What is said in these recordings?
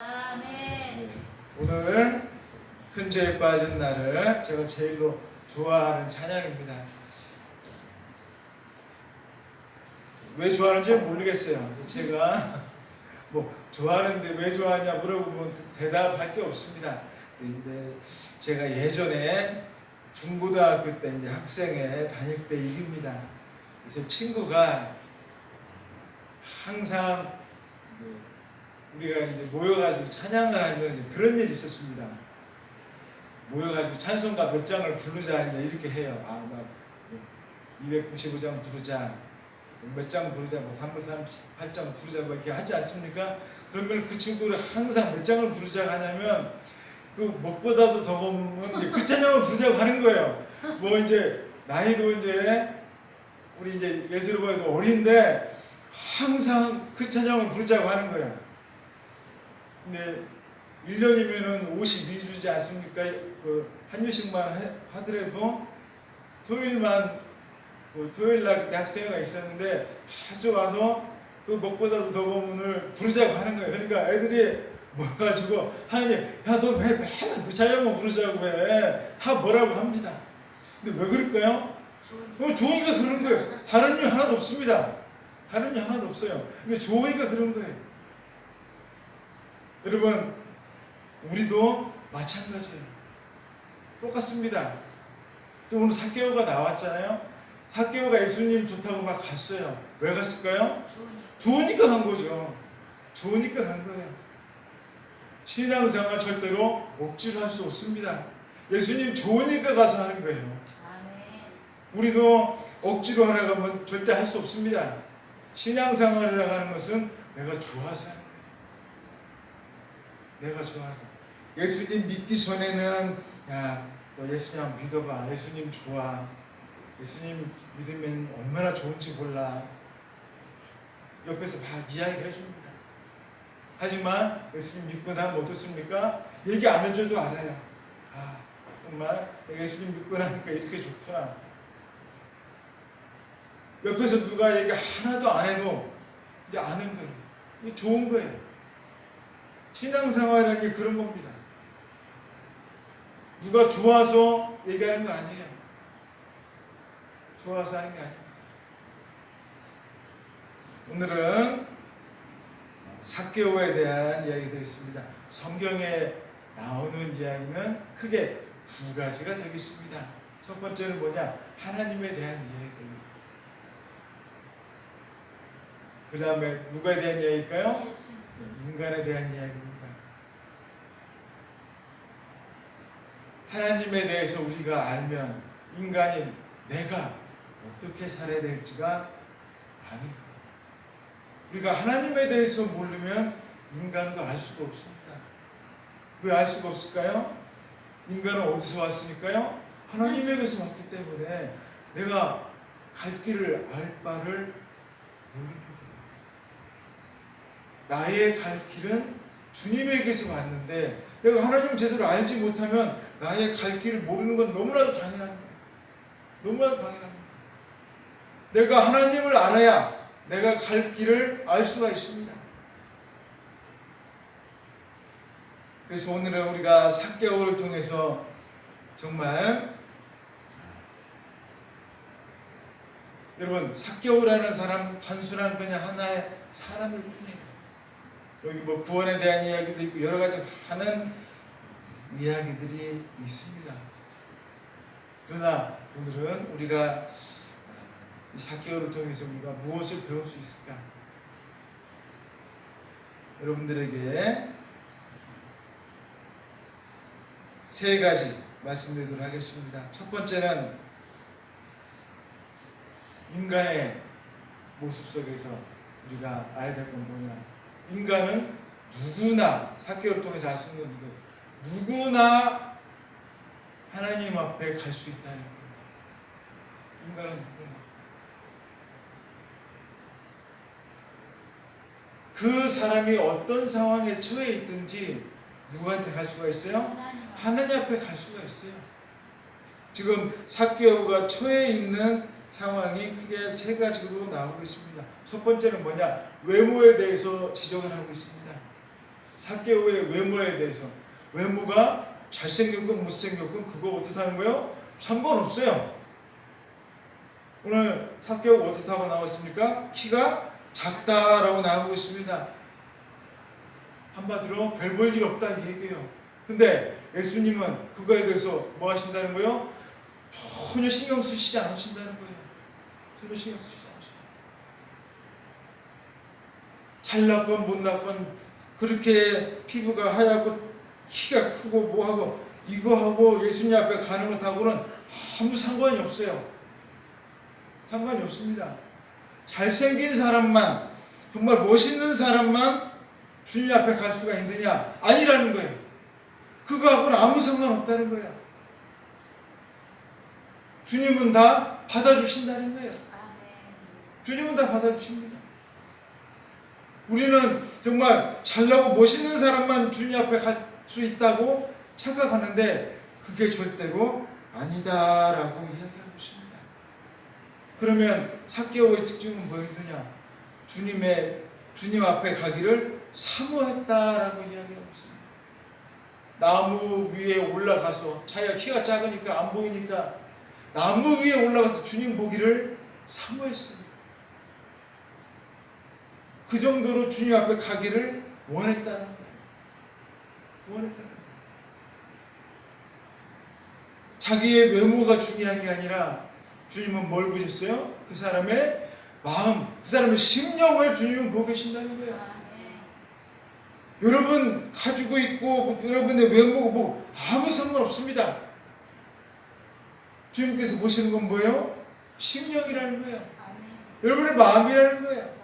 아멘. 오늘 큰 죄에 빠진 나를 제가 제일로 좋아하는 찬양입니다. 왜 좋아하는지 모르겠어요. 제가 뭐 좋아하는데 왜 좋아하냐 물어보면 대답할 게 없습니다. 근데 제가 예전에 중고등학교 때 이제 학생회 다닐 때 일입니다. 그래서 친구가 항상 우리가 이제 모여가지고 찬양을 하면 이제 그런 일이 있었습니다. 모여가지고 찬송가 몇 장을 부르자 이제 이렇게 해요. 막 295장 부르자, 몇 장 부르자, 뭐 338장 부르자, 뭐 이렇게 하지 않습니까? 그러면 그 친구를 항상 몇 장을 부르자 하냐면 그 먹보다도 더 먹으면 이제 그 찬양을 부르자고 하는 거예요. 뭐 이제 나이도 이제 우리 이제 예술가도 어린데 항상 그 찬양을 부르자고 하는 거예요. 근데 1년이면은 52주지 않습니까? 그 한 주씩만 하더라도 토요일만 토요일날 그때 학생회가 있었는데 아주 와서 그 먹보다도 더 먹은을 부르자고 하는 거예요. 그러니까 애들이 모여가지고 하나님, 야 너 왜 맨날 그 찬양만 부르자고 해? 다 뭐라고 합니다. 근데 왜 그럴까요? 좋으니까 그런 거예요. 다른 이유 하나도 없습니다. 다른 이유 하나도 없어요. 이게 좋으니까 그런 거예요. 여러분, 우리도 마찬가지예요. 똑같습니다. 오늘 삭개오가 나왔잖아요. 삭개오가 예수님 좋다고 막 갔어요. 왜 갔을까요? 좋으니까 간 거죠. 좋으니까 간 거예요. 신앙생활 절대로 억지로 할 수 없습니다. 예수님 좋으니까 가서 하는 거예요. 우리도 억지로 하라고 하면 절대 할 수 없습니다. 신앙생활을 하는 것은 내가 좋아서 하는 거예요. 내가 좋아서. 예수님 믿기 전에는 야, 너 예수님 한번 믿어봐. 예수님 좋아. 예수님 믿으면 얼마나 좋은지 몰라. 옆에서 막 이야기해 줍니다. 하지만 예수님 믿고 나면 어떻습니까? 얘기 안 해줘도 알아요. 아, 정말 예수님 믿고 나니까 이렇게 좋구나. 옆에서 누가 얘기 하나도 안 해도 이제 아는 거예요. 이게 좋은 거예요. 신앙생활은 이게 그런 겁니다. 누가 좋아서 얘기하는 거 아니에요. 좋아서 하는 게 아닙니다. 오늘은 삭개오에 대한 이야기가 있습니다. 성경에 나오는 이야기는 크게 두 가지가 되겠습니다. 첫 번째는 뭐냐? 하나님에 대한 이야기입니다. 그 다음에 누구에 대한 이야기일까요? 인간에 대한 이야기입니다. 하나님에 대해서 우리가 알면 인간인 내가 어떻게 살아야 될지가 아는 거예요. 우리가 하나님에 대해서 모르면 인간도 알 수가 없습니다. 왜 알 수가 없을까요? 인간은 어디서 왔으니까요? 하나님에게서 왔기 때문에 내가 갈 길을 알 바를 모르는 거예요. 나의 갈 길은 주님에게서 왔는데 내가 하나님을 제대로 알지 못하면 나의 갈 길을 모르는 건 너무나도 당연한 거예요. 너무나도 당연한 거예요. 내가 하나님을 알아야 내가 갈 길을 알 수가 있습니다. 그래서 오늘은 우리가 삭개오를 통해서 정말 여러분 삭개오라는 사람 단순한 그냥 하나의 사람일 뿐이에요. 여기 뭐 구원에 대한 이야기도 있고 여러 가지 많은 이야기들이 있습니다. 그러나 오늘은 우리가 이 삭개오를 통해서 우리가 무엇을 배울 수 있을까? 여러분들에게 세 가지 말씀드리도록 하겠습니다. 첫 번째는 인간의 모습 속에서 우리가 알아야 될 건 뭐냐? 인간은 누구나 삭개오를 통해서 알 수 있는 것, 누구나 하나님 앞에 갈 수 있다는 거예요. 인간은 누구나. 그 사람이 어떤 상황에 처해 있든지 누구한테 갈 수가 있어요? 하나님 앞에 갈 수가 있어요. 지금 삭개오가 처해 있는 상황이 크게 세 가지로 나오고 있습니다. 첫 번째는 뭐냐? 외모에 대해서 지적을 하고 있습니다. 삭개오의 외모에 대해서. 외모가 잘생겼건 못생겼건 그거 어떻게 하는 거예요? 상관없어요. 오늘 삭개오가 어떻게 하고 나왔습니까? 키가 작다라고 나오고 있습니다. 한마디로 별 볼 일 없다 이 얘기예요. 근데 예수님은 그거에 대해서 뭐 하신다는 거예요? 전혀 신경 쓰시지 않으신다는 거예요. 전혀 신경 쓰시지 않으신다. 잘났건 못났건 그렇게 피부가 하얗고 키가 크고 뭐하고 이거하고 예수님 앞에 가는 것하고는 아무 상관이 없어요. 상관이 없습니다. 잘생긴 사람만, 정말 멋있는 사람만 주님 앞에 갈 수가 있느냐? 아니라는 거예요. 그거하고는 아무 상관없다는 거예요. 주님은 다 받아주신다는 거예요. 주님은 다 받아주십니다. 우리는 정말 잘나고 멋있는 사람만 주님 앞에 갈 수 있다고 생각하는데 그게 절대로 아니다라고 이야기하고 있습니다. 그러면 삭개오의 특징은 뭐였느냐? 주님 앞에 가기를 사모했다라고 이야기하고 있습니다. 나무 위에 올라가서 자기가 키가 작으니까 안 보이니까 나무 위에 올라가서 주님 보기를 사모했습니다. 그 정도로 주님 앞에 가기를 원했다는 거예요. 원했다는 거예요. 자기의 외모가 중요한 게 아니라 주님은 뭘 보셨어요? 그 사람의 마음, 그 사람의 심령을 주님은 보고 계신다는 거예요. 여러분 가지고 있고 여러분의 외모가 뭐 아무 상관없습니다. 주님께서 보시는 건 뭐예요? 심령이라는 거예요. 여러분의 마음이라는 거예요.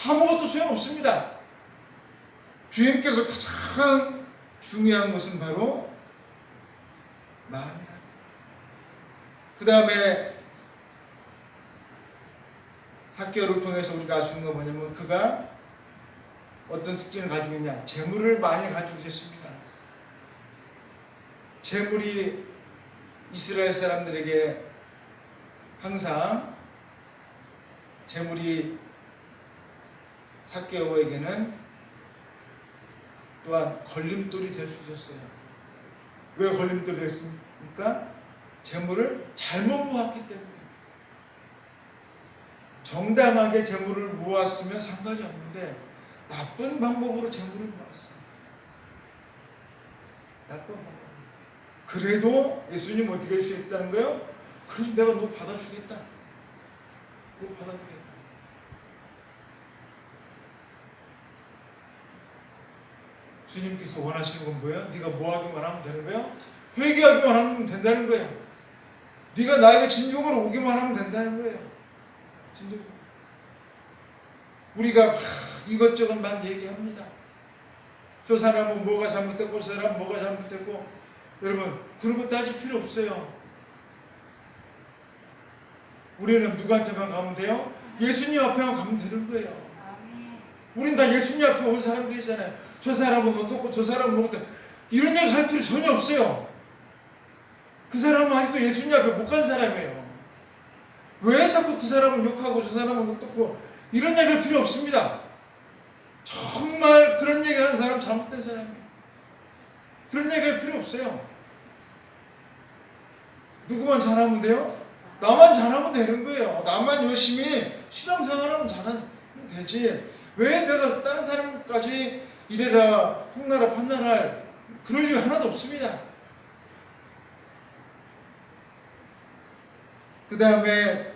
아무것도 소용없습니다. 주님께서 가장 중요한 것은 바로 마음이라는 거예요. 그 다음에 삭개오를 통해서 우리가 알 수 있는 건 뭐냐면 그가 어떤 특징을 가지고 있냐? 재물을 많이 가지고 있었습니다. 재물이 이스라엘 사람들에게 항상 재물이 삭개오에게는 또한 걸림돌이 될 수 있었어요. 왜 걸림돌이 됐습니까? 재물을 잘못 모았기 때문에. 정당하게 재물을 모았으면 상관이 없는데 나쁜 방법으로 재물을 모았어요. 나쁜 방법. 그래도 예수님 어떻게 할 수 있다는 거예요? 그래서 내가 너 받아주겠다. 너 받아주겠다. 주님께서 원하시는 건 뭐예요? 네가 뭐 하기만 하면 되는 거예요? 회개하기만 하면 된다는 거예요. 네가 나에게 진정으로 오기만 하면 된다는 거예요. 진정. 우리가 이것저것 막 얘기합니다. 저 사람은 뭐가 잘못됐고 저 사람은 뭐가 잘못됐고 여러분 그런 거 따질 필요 없어요. 우리는 누구한테만 가면 돼요? 예수님 앞에만 가면 되는 거예요. 우린 다 예수님 앞에 온 사람들이잖아요. 저 사람은 어떻고 저 사람은 어떻고 이런 얘기 할 필요 전혀 없어요. 그 사람은 아직도 예수님 앞에 못 간 사람이에요. 왜 자꾸 그 사람은 욕하고 저 사람은 어떻고 이런 얘기 할 필요 없습니다. 정말 그런 얘기 하는 사람 잘못된 사람이에요. 그런 얘기 할 필요 없어요. 누구만 잘하면 돼요? 나만 잘하면 되는 거예요. 나만 열심히 신앙생활하면 잘하면 되지. 왜 내가 다른 사람까지 이래라 풍나라 판단할 그럴 이유 하나도 없습니다. 그 다음에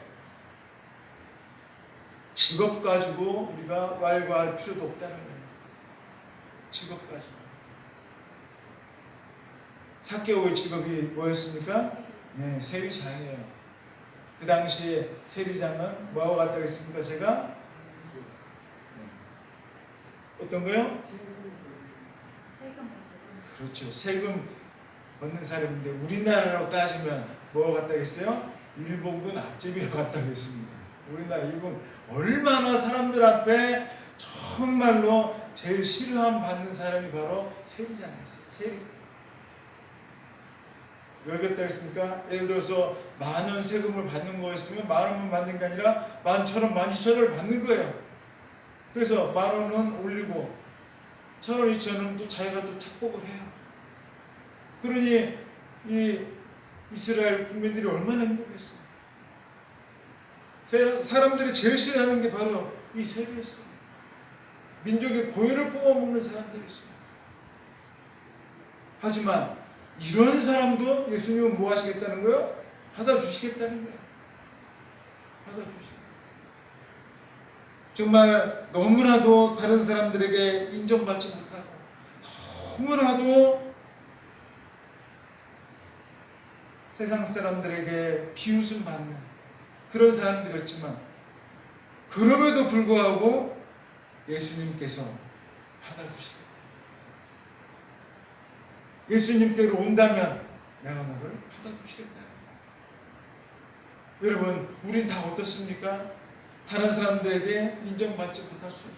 직업 가지고 우리가 왈가할 필요도 없다는 거예요. 직업 가지고. 삭개오의 직업이 뭐였습니까? 네, 세리장이에요. 그 당시에 세리장은 뭐하고 같다고 했습니까? 제가 어떤 거요? 그렇죠. 세금 걷는 사람인데 우리나라로 따지면 뭐하고 같다고 했어요? 일본군 앞제비와 같다고 했습니다. 우리나라 일본 얼마나 사람들 앞에 정말로 제일 싫어함 받는 사람이 바로 세리장이었어요. 세리. 왜 그랬다고 했습니까? 예를 들어서 10,000원 세금을 받는 거였으면 10,000원만 받는 게 아니라 11,000원, 12,000원을 받는 거예요. 그래서 10,000원은 올리고 1,000원, 2,000원 또 자기가 또 착복을 해요. 그러니 이 이스라엘 국민들이 얼마나 행복했어요. 사람들이 제일 싫어하는 게 바로 이 세리였어요. 민족의 고유를 뽑아먹는 사람들이었어요. 하지만 이런 사람도 예수님은 뭐 하시겠다는 거예요? 받아주시겠다는 거예요. 받아주시겠다. 정말 너무나도 다른 사람들에게 인정받지 못하고 너무나도 세상 사람들에게 비웃음 받는 그런 사람들이었지만 그럼에도 불구하고 예수님께서 받아주시겠다. 예수님께로 온다면 내가 너를 받아주시겠다. 여러분, 우린 다 어떻습니까? 다른 사람들에게 인정받지 못할 수 있고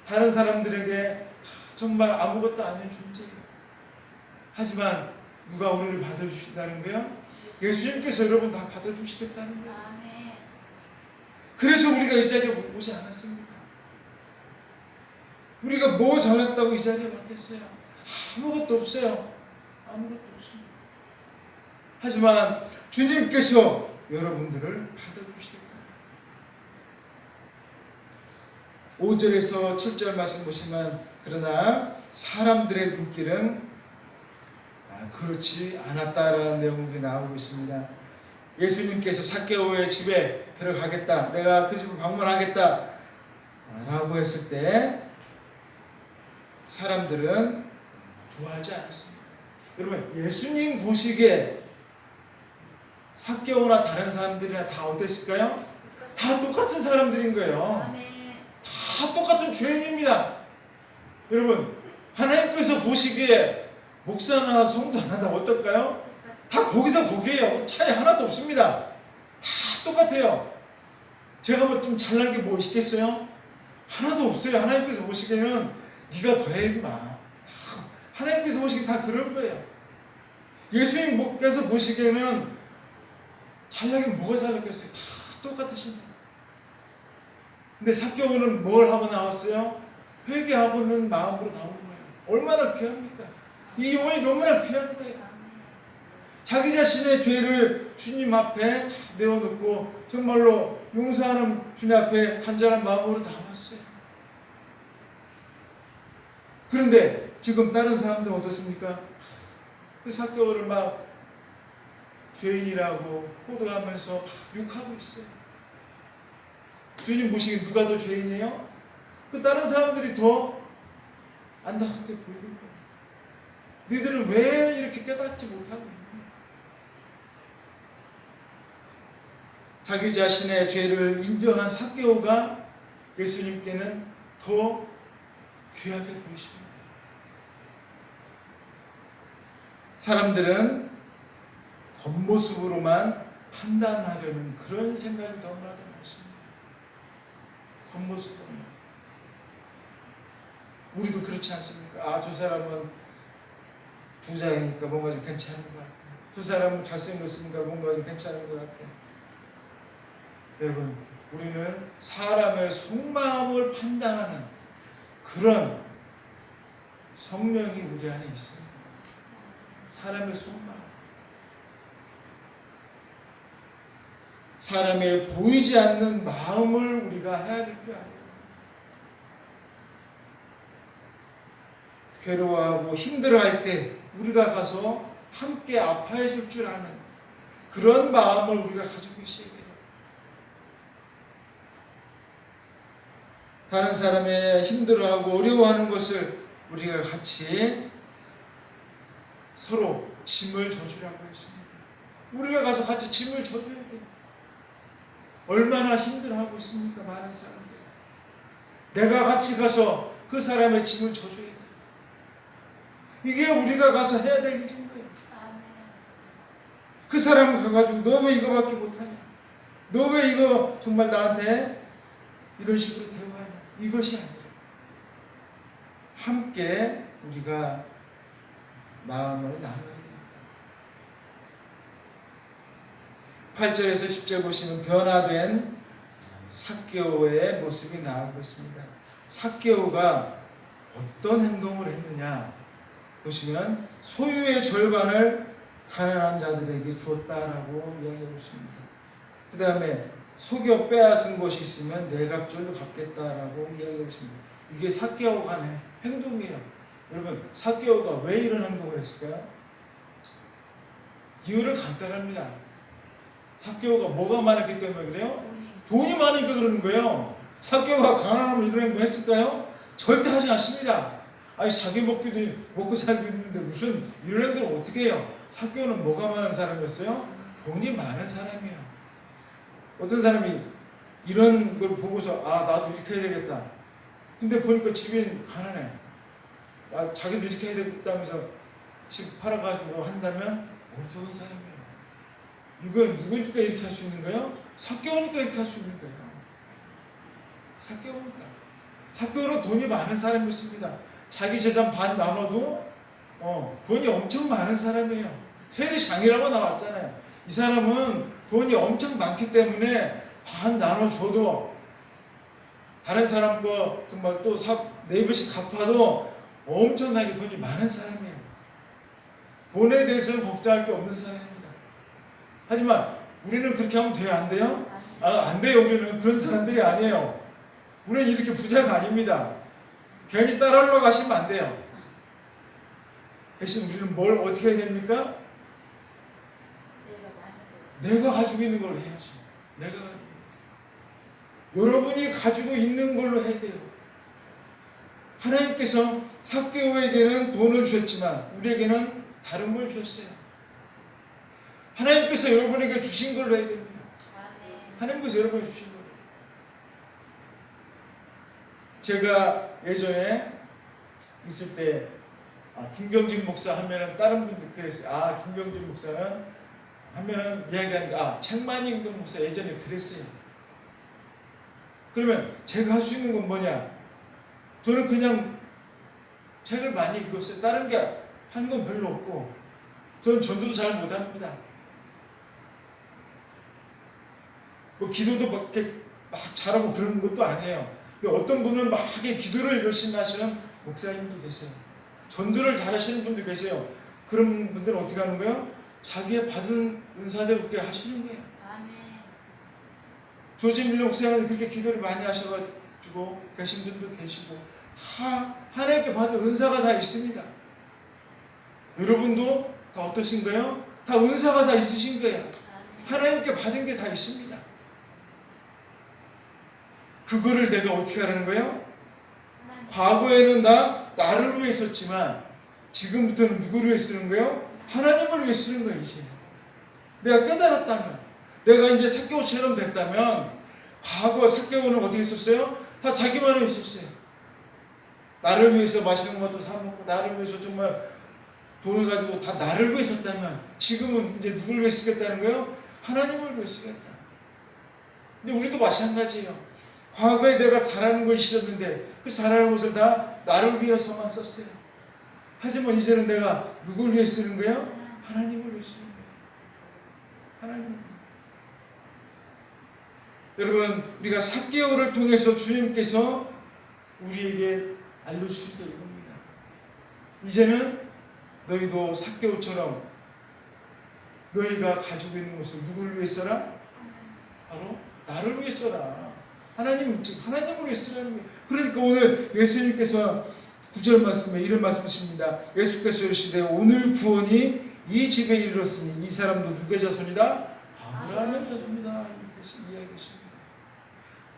다른 사람들에게 정말 아무것도 아닌 존재예요. 하지만 누가 우리를 받아주신다는 거예요? 예수님께서 여러분 다 받아주시겠다는 거예요. 그래서 우리가 이 자리에 오지 않았습니까? 우리가 뭐 잘났다고 이 자리에 왔겠어요? 아무것도 없어요. 아무것도 없습니다. 하지만 주님께서 여러분들을 받아주시겠다. 5절에서 7절 말씀 보시면 그러나 사람들의 눈길은 그렇지 않았다라는 내용들이 나오고 있습니다. 예수님께서 삭개오의 집에 들어가겠다, 내가 그 집을 방문하겠다 라고 했을 때 사람들은 좋아하지 않았습니다. 여러분, 예수님 보시기에 삭개오나 다른 사람들이나 다 어땠을까요? 다 똑같은 사람들인 거예요. 다 똑같은 죄인입니다. 여러분, 하나님께서 보시기에 목사나 성도나 다 어떨까요? 다 거기서 거기에요. 차이 하나도 없습니다. 다 똑같아요. 제가 뭐 좀 잘난 게 뭐 있겠어요? 하나도 없어요. 하나님께서 보시기에는 네가 돼 마. 하나님께서 보시기에 다 그런 거예요. 예수님께서 보시기에는 잘나긴 뭐가 잘났겠어요? 다 똑같으신데. 근데 삭개오는 뭘 하고 나왔어요? 회개하고는 마음으로 나온 거예요. 얼마나 귀합니까? 이 영혼이 너무나 귀한 거예요. 자기 자신의 죄를 주님 앞에 내어놓고 정말로 용서하는 주님 앞에 간절한 마음으로 담았어요. 그런데 지금 다른 사람들 어떻습니까? 그 삭개오를 막 죄인이라고 호도하면서 욕하고 있어요. 주님 보시기에 누가 더 죄인이에요? 그 다른 사람들이 더 안타깝게 보이는 거예요. 너희들은 왜 이렇게 깨닫지 못하고 있냐? 자기 자신의 죄를 인정한 삭개오가 예수님께는 더 귀하게 보이십니다. 사람들은 겉모습으로만 판단하려는 그런 생각이 너무나도 많습니다. 겉모습으로만. 우리도 그렇지 않습니까? 아, 저 사람은 부자이니까 뭔가 좀 괜찮은 것 같아. 저 사람은 잘생겼으니까 뭔가 좀 괜찮은 것 같아. 여러분, 우리는 사람의 속마음을 판단하는 그런 성령이 우리 안에 있습니다. 사람의 속마음. 사람의 보이지 않는 마음을 우리가 헤아릴 줄 알아요. 괴로워하고 힘들어할 때 우리가 가서 함께 아파해 줄 줄 아는 그런 마음을 우리가 가지고 있어야 돼요. 다른 사람의 힘들어하고 어려워하는 것을 우리가 같이 서로 짐을 져주라고 했습니다. 우리가 가서 같이 짐을 져줘야 돼요. 얼마나 힘들어하고 있습니까? 많은 사람들. 내가 같이 가서 그 사람의 짐을 져줘야 돼요. 이게 우리가 가서 해야 될 일인 거예요. 그 사람은 가가지고 너 왜 이거밖에 못하냐? 너 왜 이거 정말 나한테 이런 식으로 대화하냐? 이것이 아니라 함께 우리가 마음을 나눠야 됩니다. 8절에서 10절 보시면 변화된 삭개오의 모습이 나오고 있습니다. 삭개오가 어떤 행동을 했느냐 보시면 소유의 절반을 가난한 자들에게 주었다라고 이야기하고 있습니다. 그 다음에 속여 빼앗은 것이 있으면 내각절로 갚겠다라고 이야기하고 있습니다. 이게 삭개오가 하는 행동이에요. 여러분, 삭개오가 왜 이런 행동을 했을까요? 이유는 간단합니다. 삭개오가 뭐가 많았기 때문에 그래요? 돈이 많으니까 그러는 거예요. 삭개오가 가난하면 이런 행동 했을까요? 절대 하지 않습니다. 아니, 자기 먹고 살기도 있는데 무슨 이런 행동을 어떻게 해요? 삭개오는 뭐가 많은 사람이었어요? 돈이 많은 사람이에요. 어떤 사람이 이런 걸 보고서 나도 이렇게 해야 되겠다. 근데 보니까 집이 가난해. 자기도 이렇게 해야 되겠다면서 집 팔아가지고 한다면 어리석은 사람이에요. 이건 누구니까 이렇게 할 수 있는 거예요? 삭개오니까 이렇게 할 수 있는 거예요. 삭개오니까. 삭개오는 돈이 많은 사람이었습니다. 자기 재산 반 나눠도 돈이 엄청 많은 사람이에요. 세리장이라고 나왔잖아요. 이 사람은 돈이 엄청 많기 때문에 반 나눠줘도 다른 사람 거 정말 또 4배씩 갚아도 엄청나게 돈이 많은 사람이에요. 돈에 대해서는 걱정할 게 없는 사람입니다. 하지만 우리는 그렇게 하면 돼요? 안 돼요? 안 돼요. 우리는 그런 사람들이 아니에요. 우리는 이렇게 부자가 아닙니다. 괜히 따라 올라가시면 안 돼요. 대신 우리는 뭘 어떻게 해야 됩니까? 내가 가지고 있는 걸로 해야지. 여러분이 가지고 있는 걸로 해야 돼요. 하나님께서 삭개오에게는 돈을 주셨지만 우리에게는 다른 걸 주셨어요. 하나님께서 여러분에게 주신 걸로 해야 됩니다. 하나님께서 여러분에게 주신 걸로. 제가 예전에 있을 때 김경진 목사 하면은 다른 분들 그랬어요. 김경진 목사는 하면은 이야기하는 게 책만이 임금 목사 예전에 그랬어요. 그러면 제가 할 수 있는 건 뭐냐? 저는 그냥 책을 많이 읽었어요. 다른 게 한 건 별로 없고 저는 전도도 잘 못합니다. 뭐 기도도 막 잘하고 그런 것도 아니에요. 어떤 분은 막 기도를 열심히 하시는 목사님도 계세요. 전도를 잘하시는 분도 계세요. 그런 분들은 어떻게 하는 거예요? 자기의 받은 은사대로 그렇게 하시는 거예요. 조지 밀러 목사님은 그렇게 기도를 많이 하셔가지고 계신 분도 계시고 다 하나님께 받은 은사가 다 있습니다. 여러분도 다 어떠신 거예요? 다 은사가 다 있으신 거예요. 하나님께 받은 게 다 있습니다. 그거를 내가 어떻게 하라는 거예요? 과거에는 나를 위해 썼지만 지금부터는 누구를 위해 쓰는 거예요? 하나님을 위해 쓰는 거예요. 이제 내가 깨달았다면, 내가 이제 삭개오처럼 됐다면, 과거 삭개오는 어떻게 썼어요? 다 자기만을 위해 썼어요. 나를 위해서 맛있는 것도 사 먹고 나를 위해서 정말 돈을 가지고 다 나를 위해 썼다면 지금은 이제 누구를 위해 쓰겠다는 거예요? 하나님을 위해 쓰겠다. 근데 우리도 마찬가지예요. 과거에 내가 잘하는 것이 있었는데 그 잘하는 것을 다 나를 위해서만 썼어요. 하지만 이제는 내가 누구를 위해 쓰는 거예요? 하나님을 위해 쓰는 거예요. 하나님. 여러분, 우리가 삭개오를 통해서 주님께서 우리에게 알려주실 때 이겁니다. 이제는 너희도 삭개오처럼 너희가 가지고 있는 것을 누구를 위해 써라? 바로 나를 위해 써라. 하나님을 위해 쓰라는 거예요. 그러니까 오늘 예수님께서 9절 말씀에 이런 말씀이십니다. 예수께서 이르시되 오늘 구원이 이 집에 이르렀으니 이 사람도 누구의 자손이다? 아브라함의 자손이다. 이렇게 이야기하십니다.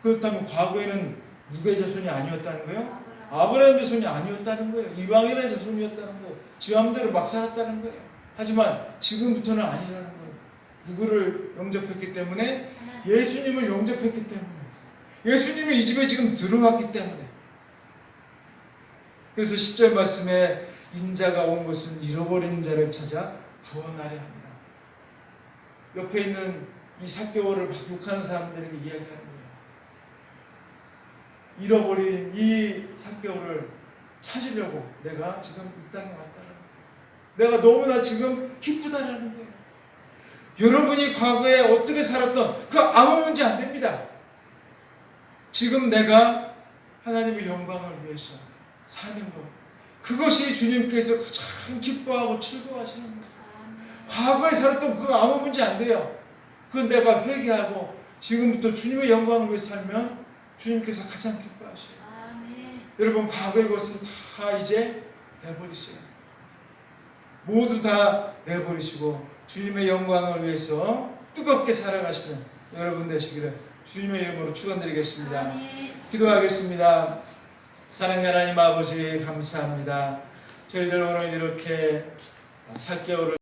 그렇다면 과거에는 누구의 자손이 아니었다는 거예요? 아브라함의 자손이 아니었다는 거예요. 이방인의 자손이었다는 거예요. 지 마음대로 막 살았다는 거예요. 하지만 지금부터는 아니라는 거예요. 누구를 영접했기 때문에? 예수님을 영접했기 때문에. 예수님이 이 집에 지금 들어왔기 때문에. 그래서 10절 말씀에 인자가 온 것은 잃어버린 자를 찾아 구원하려 합니다. 옆에 있는 이 삭개오를 욕하는 사람들에게 이야기하는 거예요. 잃어버린 이 삭개오를 찾으려고 내가 지금 이 땅에 왔다는 거예요. 내가 너무나 지금 기쁘다라는 거예요. 여러분이 과거에 어떻게 살았던 그 아무 문제 안 됩니다. 지금 내가 하나님의 영광을 위해서 사는 것, 그것이 주님께서 가장 기뻐하고 즐거워하시는 거예요. 과거에 살았던 그거 아무 문제 안 돼요. 그건 내가 회개하고 지금부터 주님의 영광을 위해 살면 주님께서 가장 기뻐하셔요. 여러분, 과거의 것은 다 이제 내버리세요. 모두 다 내버리시고 주님의 영광을 위해서 뜨겁게 살아가시는 여러분 되시기를 주님의 이름으로 축원드리겠습니다. 기도하겠습니다. 사랑하는 하나님 아버지, 감사합니다. 저희들 오늘 이렇게 4개월을